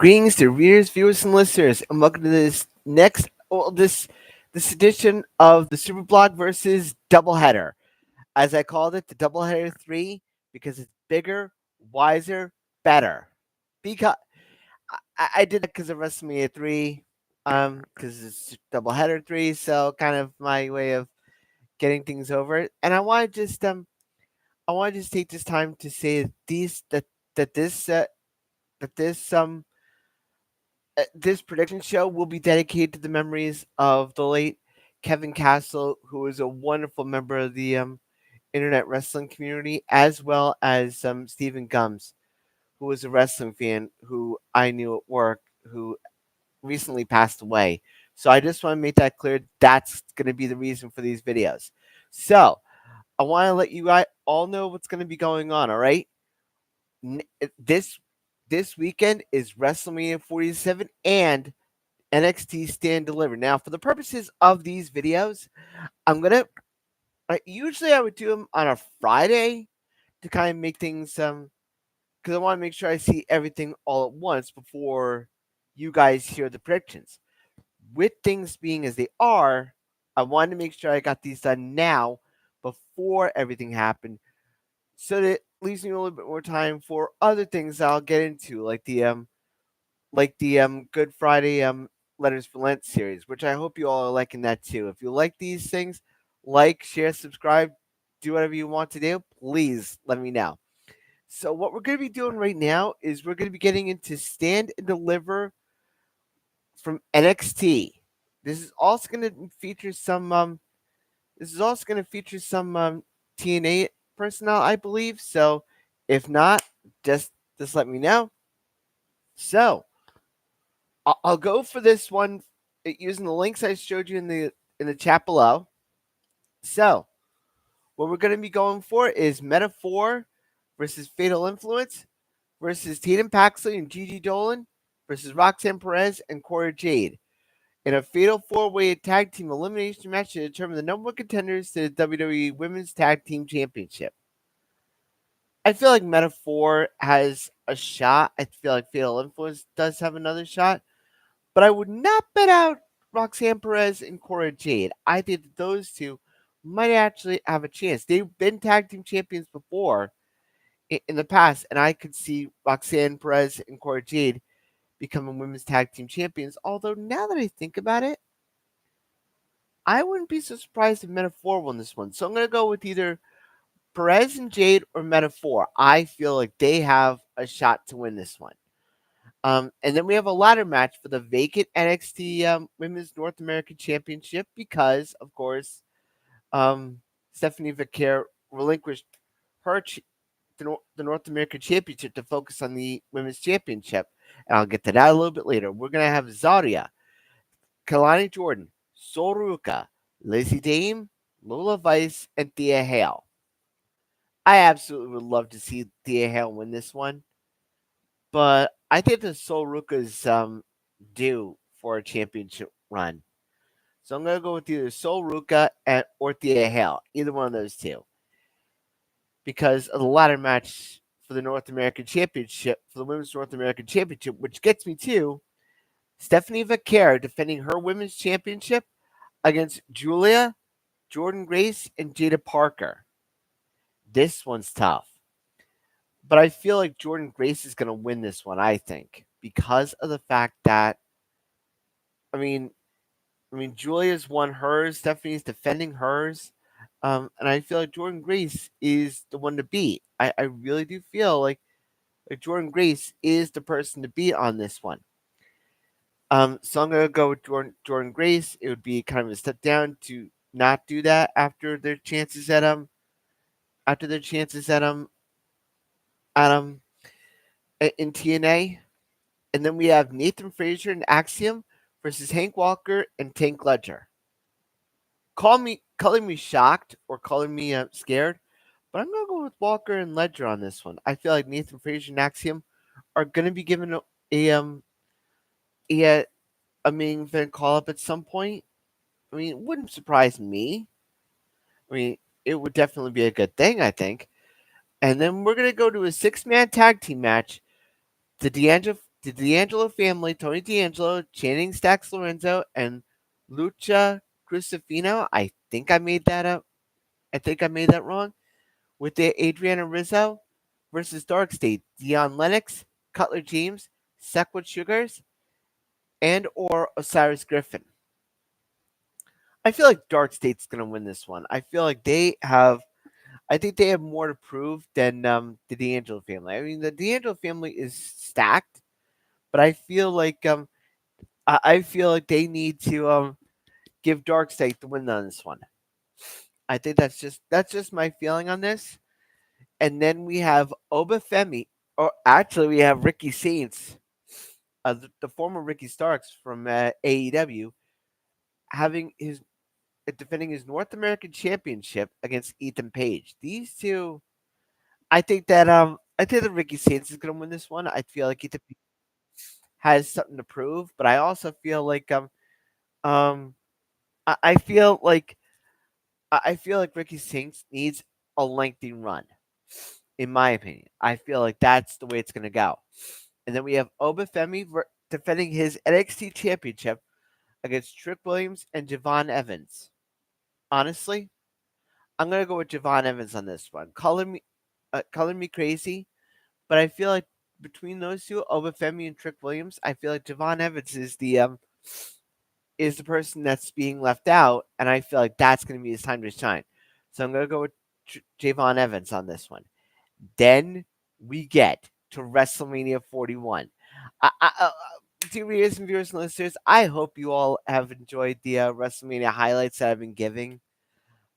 Greetings to readers, viewers, and listeners, and welcome to this edition of the SuperBlog versus DoubleHeader. As I called it, the DoubleHeader 3 because it's bigger, wiser, better. Because I did that because of WrestleMania 3, because it's DoubleHeader 3, so kind of my way of getting things over. And I want to just take this time to say that this prediction show will be dedicated to the memories of the late Kevin Castle, who was a wonderful member of the internet wrestling community, as well as Stephen Gums, who was a wrestling fan who I knew at work, who recently passed away. So I just want to make that clear. That's going to be the reason for these videos. So I want to let you guys all know what's going to be going on. All right, this weekend is WrestleMania 47 and NXT Stand and Deliver. Now, for the purposes of these videos, I'm gonna usually I would do them on a Friday to kind of make things because I want to make sure I see everything all at once before you guys hear the predictions. With things being as they are, I wanted to make sure I got these done now before everything happened, so that it leaves me a little bit more time for other things I'll get into, like the Good Friday Letters for Lent series, which I hope you all are liking that too. If you like these things, like, share, subscribe, do whatever you want to do, please let me know. So what we're going to be doing right now is we're going to be getting into Stand and Deliver from NXT. This is also going to feature some TNA personnel, I believe. So if not, just let me know. So I'll go for this one using the links I showed you in the chat below. So, what we're going to be going for is Meta-4 versus Fatal Influence versus Tatum Paxley and Gigi Dolan versus Roxanne Perez and Cora Jade in a Fatal 4-Way Tag Team Elimination match to determine the number one contenders to the WWE Women's Tag Team Championship. I feel like Meta-4 has a shot. I feel like Fatal Influence does have another shot. But I would not bet out Roxanne Perez and Cora Jade. I think that those two might actually have a chance. They've been tag team champions before in the past, and I could see Roxanne Perez and Cora Jade becoming women's tag team champions. Although now that I think about it, I wouldn't be so surprised if Meta-4 won this one. So I'm going to go with either Perez and Jade or Meta-4. I feel like they have a shot to win this one. And then we have a ladder match for the vacant NXT Women's North American Championship because, of course, Stephanie Vaquer relinquished the North American Championship to focus on the Women's Championship. And I'll get to that a little bit later. We're going to have Zarya, Kalani Jordan, Sol Ruca, Lacey Dame, Lola Vice, and Thea Hale. I absolutely would love to see Thea Hale win this one. But I think the Sol Ruca's due for a championship run. So I'm going to go with either Sol Ruca or Thea Hale, either one of those two. Because of the ladder match for the North American Championship, for the Women's North American Championship, which gets me to Stephanie Vaquer defending her Women's Championship against Julia, Jordan Grace, and Jada Parker. This one's tough. But I feel like Jordan Grace is going to win this one, I think, because of the fact that, I mean, Julia's won hers, Stephanie's defending hers, and I feel like Jordan Grace is the one to beat. I really do feel like Jordan Grace is the person to beat on this one. So I'm going to go with Jordan Grace. It would be kind of a step down to not do that after their chances at in TNA. And then we have Nathan Frazier and Axiom versus Hank Walker and Tank Ledger. Calling me shocked or calling me scared, but I'm gonna go with Walker and Ledger on this one. I feel like Nathan Frazier and Axiom are gonna be given a main event call up at some point. I mean, it wouldn't surprise me. I mean, it would definitely be a good thing, I think. And then we're gonna go to a 6-man tag team match. The the D'Angelo family, Tony D'Angelo, Channing Stax Lorenzo, and Lucha Crucifino. I think I made that up. I think I made that wrong. With the Adriana Rizzo versus Dark State, Dion Lennox, Cutler James, Sequid Sugars, and or Osiris Griffin. I feel like Dark State's gonna win this one. I feel like I think they have more to prove than the D'Angelo family. I mean, the D'Angelo family is stacked, but I feel like they need to give Dark State the win on this one. I think that's just my feeling on this. And then we have Obafemi, or actually we have Ricky Saints, the former Ricky Starks from AEW, having his defending his North American Championship against Ethan Page. These two, I think that Ricky Saints is going to win this one. I feel like Ethan Page has something to prove, but I also feel like um I feel like I feel like Ricky Saints needs a lengthy run. In my opinion, I feel like that's the way it's going to go. And then we have Obafemi defending his NXT Championship against Trick Williams and Javon Evans. Honestly, I'm gonna go with Javon Evans on this one. Color me crazy, but I feel like between those two, Obafemi and Trick Williams, I feel like Javon Evans is the person that's being left out, and I feel like that's gonna be his time to shine. So I'm gonna go with Javon Evans on this one. Then we get to WrestleMania 41. Dear readers and viewers and listeners, I hope you all have enjoyed the WrestleMania highlights that I've been giving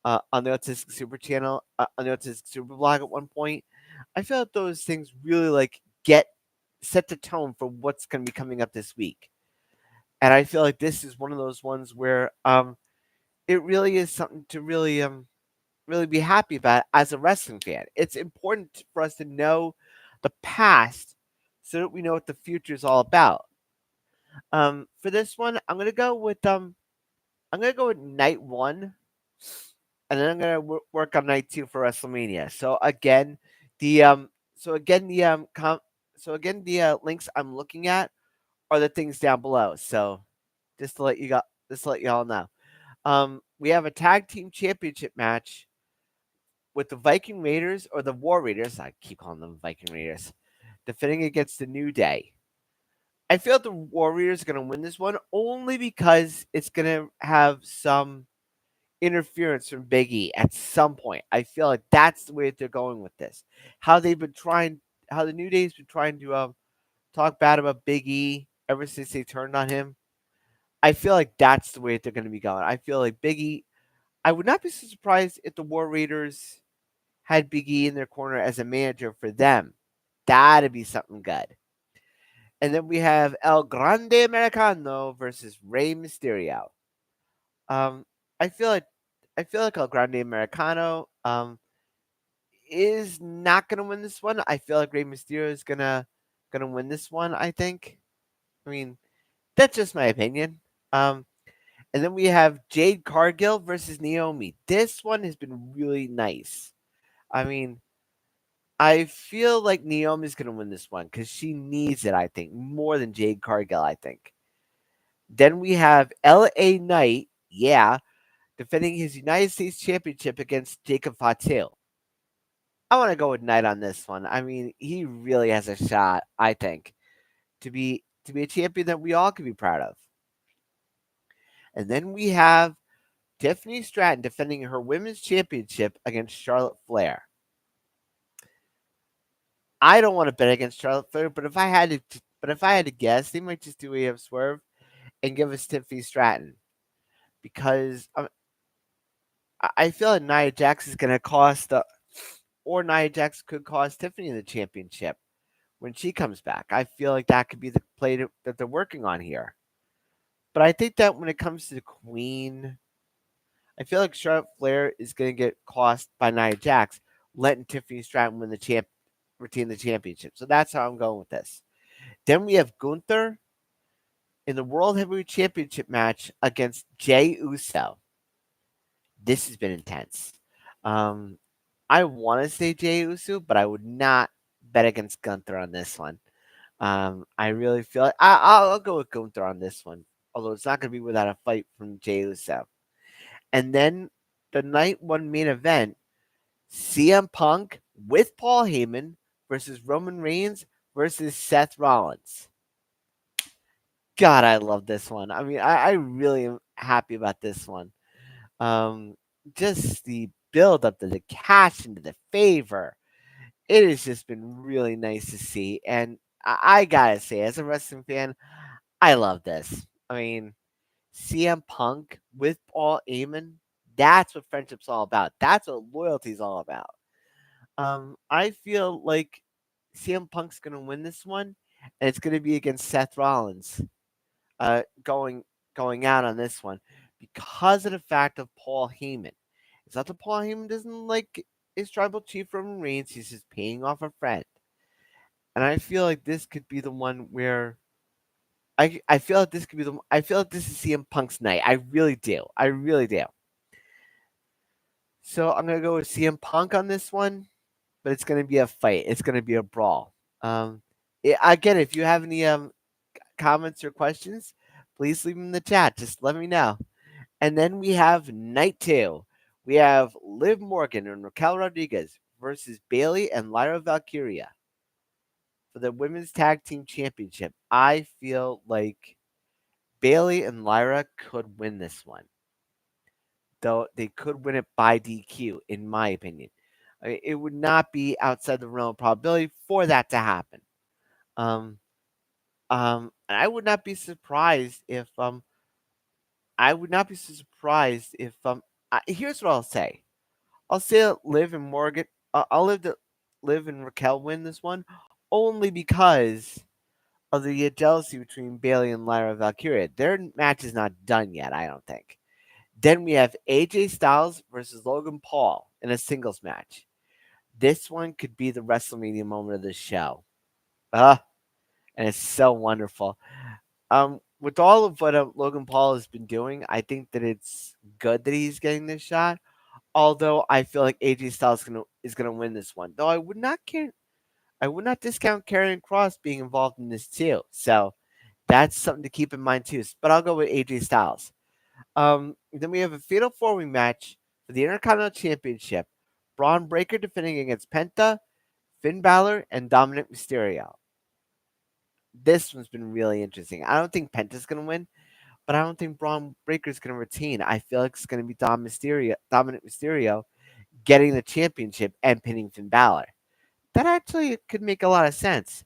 on the Autistic Super channel, on the Autistic Super blog at one point. I feel like those things really get set the tone for what's going to be coming up this week. And I feel like this is one of those ones where it really is something to really be happy about as a wrestling fan. It's important for us to know the past so that we know what the future is all about. For this one, I'm gonna go with night one, and then I'm gonna work on night two for WrestleMania. The so again the com- so again the links I'm looking at are the things down below. So just to let you all know. We have a tag team championship match with the Viking Raiders or the War Raiders. I keep calling them Viking Raiders, defending against the New Day. I feel the Warriors are going to win this one only because it's going to have some interference from Big E at some point. I feel like that's the way that they're going with this. How the New Day's been trying to talk bad about Big E ever since they turned on him. I feel like that's the way they're going to be going. I feel like Big E. I would not be so surprised if the War Raiders had Big E in their corner as a manager for them. That'd be something good. And then we have El Grande Americano versus Rey Mysterio. Um, I feel like El Grande Americano is not gonna win this one. I feel like Rey Mysterio is gonna win this one. I think. I mean, that's just my opinion. Um, and then we have Jade Cargill versus Naomi. This one has been really nice. I mean, I feel like Naomi's gonna win this one because she needs it. I think more than Jade Cargill. I think. Then we have L.A. Knight, yeah, defending his United States Championship against Jacob Fatu. I want to go with Knight on this one. I mean, he really has a shot, I think, to be a champion that we all can be proud of. And then we have Tiffany Stratton defending her women's championship against Charlotte Flair. I don't want to bet against Charlotte Flair, but if I had to guess, they might just do a swerve and give us Tiffany Stratton because I feel like Nia Jax is going to or Nia Jax could cost Tiffany the championship when she comes back. I feel like that could be the play that they're working on here. But I think that when it comes to the Queen, I feel like Charlotte Flair is going to get cost by Nia Jax, letting Tiffany Stratton retain the championship. So that's how I'm going with this. Then we have Gunther in the World Heavyweight Championship match against Jey Uso. This has been intense. Um, I want to say Jey Uso, but I would not bet against Gunther on this one. I really feel like I'll go with Gunther on this one, although it's not going to be without a fight from Jey Uso. And then the night one main event, CM Punk with Paul Heyman versus Roman Reigns versus Seth Rollins. God, I love this one. I mean, I really am happy about this one. Um, just the build up to the cash into the favor. It has just been really nice to see. And I gotta say, as a wrestling fan, I love this. I mean, CM Punk with Paul Heyman, that's what friendship's all about. That's what loyalty's all about. I feel like CM Punk's gonna win this one, and it's gonna be against Seth Rollins. Uh, going going out on this one because of the fact of Paul Heyman. It's not that Paul Heyman doesn't like his tribal chief Roman Reigns. He's just paying off a friend, and I feel like this could be the one where I feel like this could be the I feel like this is CM Punk's night. I really do. I really do. So I'm gonna go with CM Punk on this one, but it's gonna be a fight. It's gonna be a brawl. Again, if you have any comments or questions, please leave them in the chat. Just let me know. And then we have night two. We have Liv Morgan and Raquel Rodriguez versus Bailey and Lyra Valkyria for the Women's Tag Team Championship. I feel like Bailey and Lyra could win this one, though they could win it by DQ, in my opinion. It would not be outside the realm of probability for that to happen. Um, and I would not be surprised if I would not be surprised if here's what I'll say. I'll say that Liv and Morgan. I'll Liv and Raquel win this one, only because of the jealousy between Bailey and Lyra Valkyria. Their match is not done yet. I don't think. Then we have AJ Styles versus Logan Paul in a singles match. This one could be the WrestleMania moment of the show. And it's so wonderful. With all of what Logan Paul has been doing, I think that it's good that he's getting this shot. Although I feel like AJ Styles is gonna win this one. Though I would not discount Karrion Kross being involved in this too. So that's something to keep in mind too. But I'll go with AJ Styles. Then we have a fatal four-way match for the Intercontinental Championship. Braun Breaker defending against Penta, Finn Balor, and Dominic Mysterio. This one's been really interesting. I don't think Penta's gonna win, but I don't think Braun Breaker's gonna retain. I feel like it's gonna be Dominic Mysterio getting the championship and pinning Finn Balor. That actually could make a lot of sense.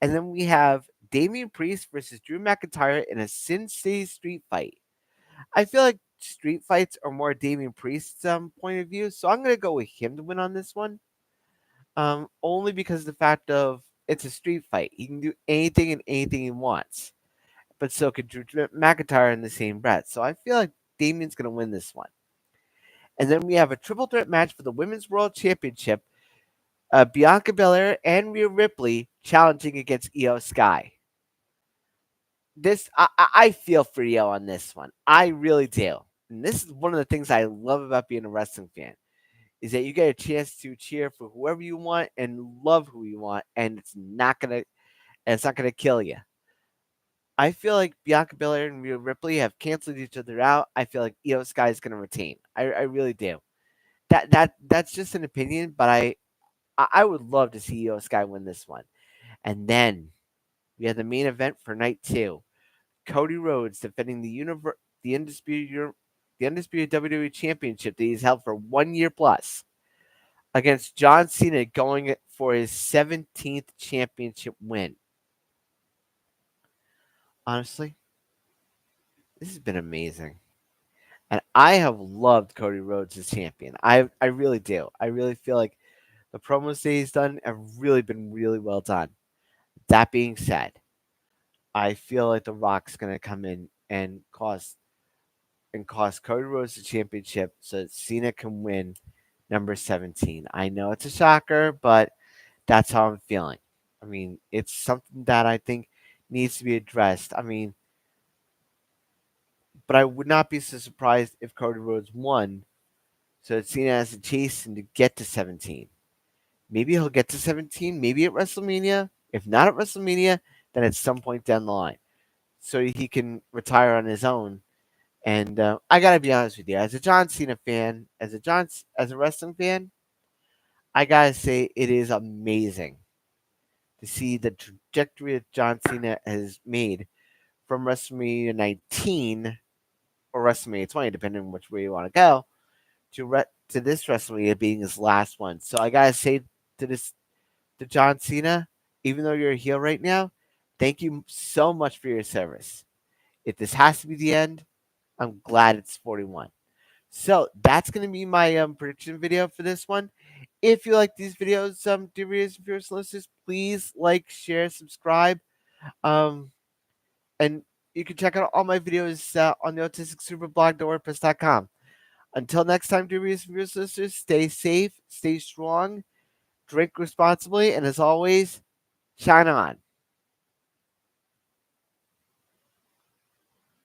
And then we have Damian Priest versus Drew McIntyre in a Sin City street fight. I feel like street fights are more Damian Priest's point of view, so I'm gonna go with him to win on this one. Only because of the fact of it's a street fight. He can do anything and anything he wants. But so could Drew McIntyre in the same breath. So I feel like Damian's gonna win this one. And then we have a triple threat match for the Women's World Championship. Bianca Belair and Rhea Ripley challenging against Io Sky. I feel for Io on this one. I really do. And this is one of the things I love about being a wrestling fan is that you get a chance to cheer for whoever you want and love who you want, and it's not gonna kill you. I feel like Bianca Belair and Rhea Ripley have canceled each other out. I feel like Io Sky is gonna retain. I really do. That's just an opinion, but I would love to see Io Sky win this one. And then we have the main event for night two. Cody Rhodes defending the undisputed WWE Championship that he's held for 1 year plus against John Cena going for his 17th championship win. Honestly, this has been amazing. And I have loved Cody Rhodes as champion. I really do. I really feel like the promos that he's done have really been really well done. That being said, I feel like The Rock's gonna come in and cost Cody Rhodes the championship so that Cena can win number 17. I know it's a shocker, but that's how I'm feeling. I mean, it's something that I think needs to be addressed. I mean, but I would not be so surprised if Cody Rhodes won so that Cena has to chase him to get to 17. Maybe he'll get to 17, maybe at WrestleMania. If not at WrestleMania, than at some point down the line, so he can retire on his own. And I gotta be honest with you, as a John Cena fan, as a wrestling fan, I gotta say it is amazing to see the trajectory that John Cena has made from WrestleMania 19 or WrestleMania 20, depending on which way you want to go, to this WrestleMania being his last one. So I gotta say to John Cena, even though you're a heel right now, thank you so much for your service. If this has to be the end, I'm glad it's 41. So that's going to be my prediction video for this one. If you like these videos, dear readers and viewers, listeners, please like, share, subscribe. Um, and you can check out all my videos on the autisticsuperblog.wordpress.com. Until next time, dear readers and viewers, listeners, stay safe, stay strong, drink responsibly, and as always, shine on.